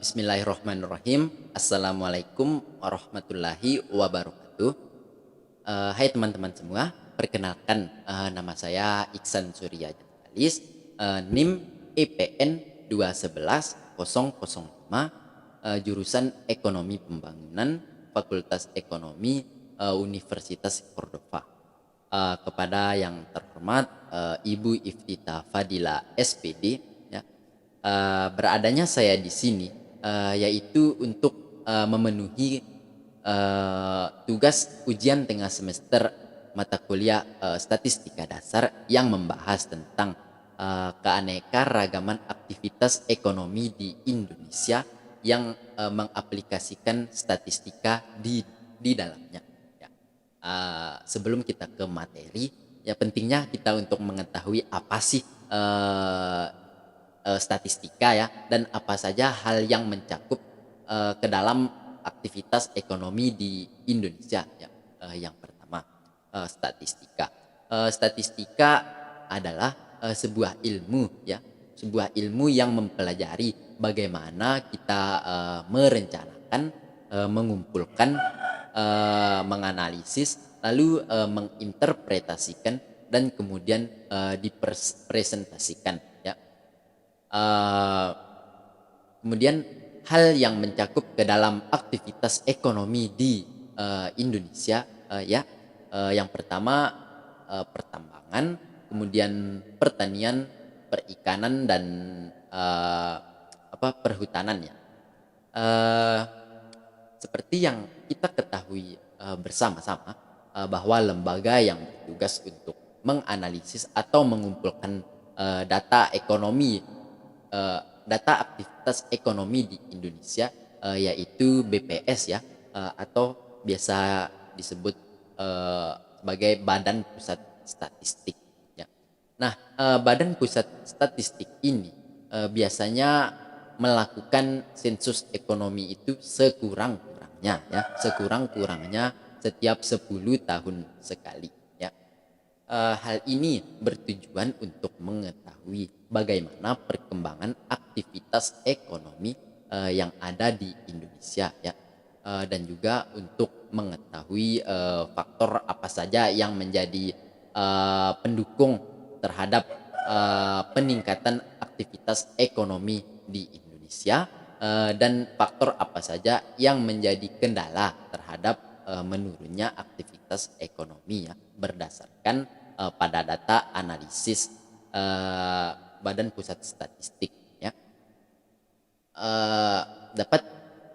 Bismillahirrahmanirrahim. Assalamualaikum warahmatullahi wabarakatuh. Hai teman-teman semua, perkenalkan nama saya Iksan Surya Jatalis, NIM IPN 211005, jurusan Ekonomi Pembangunan, Fakultas Ekonomi, Universitas Cordova. Kepada yang terhormat Ibu Iftita Fadila SPD, ya, beradanya saya di sini yaitu untuk memenuhi tugas ujian tengah semester mata kuliah statistika dasar yang membahas tentang keanekaragaman aktivitas ekonomi di Indonesia yang mengaplikasikan statistika di dalamnya. Ya. Sebelum kita ke materi, ya pentingnya kita untuk mengetahui apa sih statistika ya, dan apa saja hal yang mencakup ke dalam aktivitas ekonomi di Indonesia ya. Yang pertama, statistika. Statistika adalah sebuah ilmu ya, sebuah ilmu yang mempelajari bagaimana kita merencanakan, mengumpulkan, menganalisis, lalu menginterpretasikan dan kemudian dipresentasikan ya. Kemudian hal yang mencakup ke dalam aktivitas ekonomi di Indonesia ya, yang pertama pertambangan, kemudian pertanian, perikanan, dan perhutanan ya. Seperti yang kita ketahui bersama-sama bahwa lembaga yang bertugas untuk menganalisis atau mengumpulkan data ekonomi, data aktivitas ekonomi di Indonesia yaitu BPS ya, atau biasa disebut sebagai Badan Pusat Statistik ya. Nah, Badan Pusat Statistik ini biasanya melakukan sensus ekonomi itu sekurang-kurangnya ya, sekurang-kurangnya setiap 10 tahun sekali ya. Hal ini bertujuan untuk mengetahui bagaimana perkembangan aktivitas ekonomi yang ada di Indonesia ya, dan juga untuk mengetahui faktor apa saja yang menjadi pendukung terhadap peningkatan aktivitas ekonomi di Indonesia, dan faktor apa saja yang menjadi kendala terhadap menurunnya aktivitas ekonomi ya, berdasarkan pada data analisis Badan Pusat Statistik ya. Dapat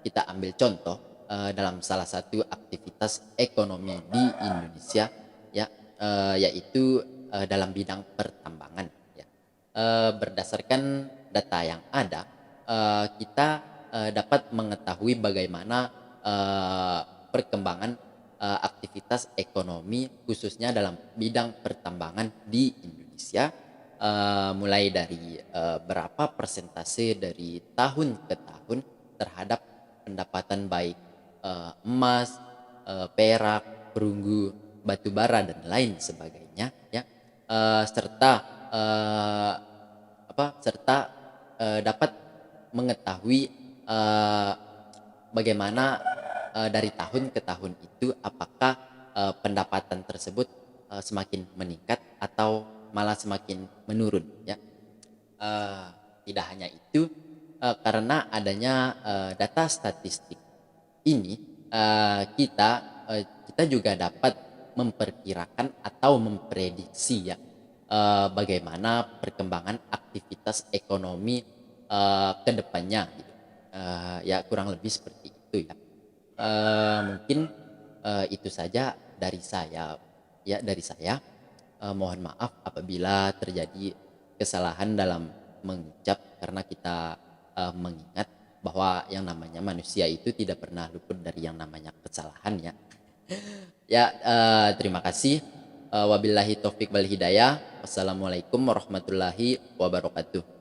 kita ambil contoh dalam salah satu aktivitas ekonomi di Indonesia ya, yaitu dalam bidang pertambangan ya. Berdasarkan data yang ada, kita dapat mengetahui bagaimana perkembangan aktivitas ekonomi khususnya dalam bidang pertambangan di Indonesia, mulai dari berapa persentase dari tahun ke tahun terhadap pendapatan baik emas, perak, perunggu, batu bara, dan lain sebagainya ya, serta dapat mengetahui bagaimana dari tahun ke tahun itu apakah pendapatan tersebut semakin meningkat atau malah semakin menurun ya. Tidak hanya itu, karena adanya data statistik ini, kita juga dapat memperkirakan atau memprediksi ya bagaimana perkembangan aktivitas ekonomi ke depannya gitu. Ya kurang lebih seperti itu ya. Mungkin itu saja dari saya ya, dari saya. Mohon maaf apabila terjadi kesalahan dalam mengucap, karena kita mengingat bahwa yang namanya manusia itu tidak pernah luput dari yang namanya kesalahan ya. Ya, terima kasih. Wabillahi taufik wal hidayah. Wassalamualaikum warahmatullahi wabarakatuh.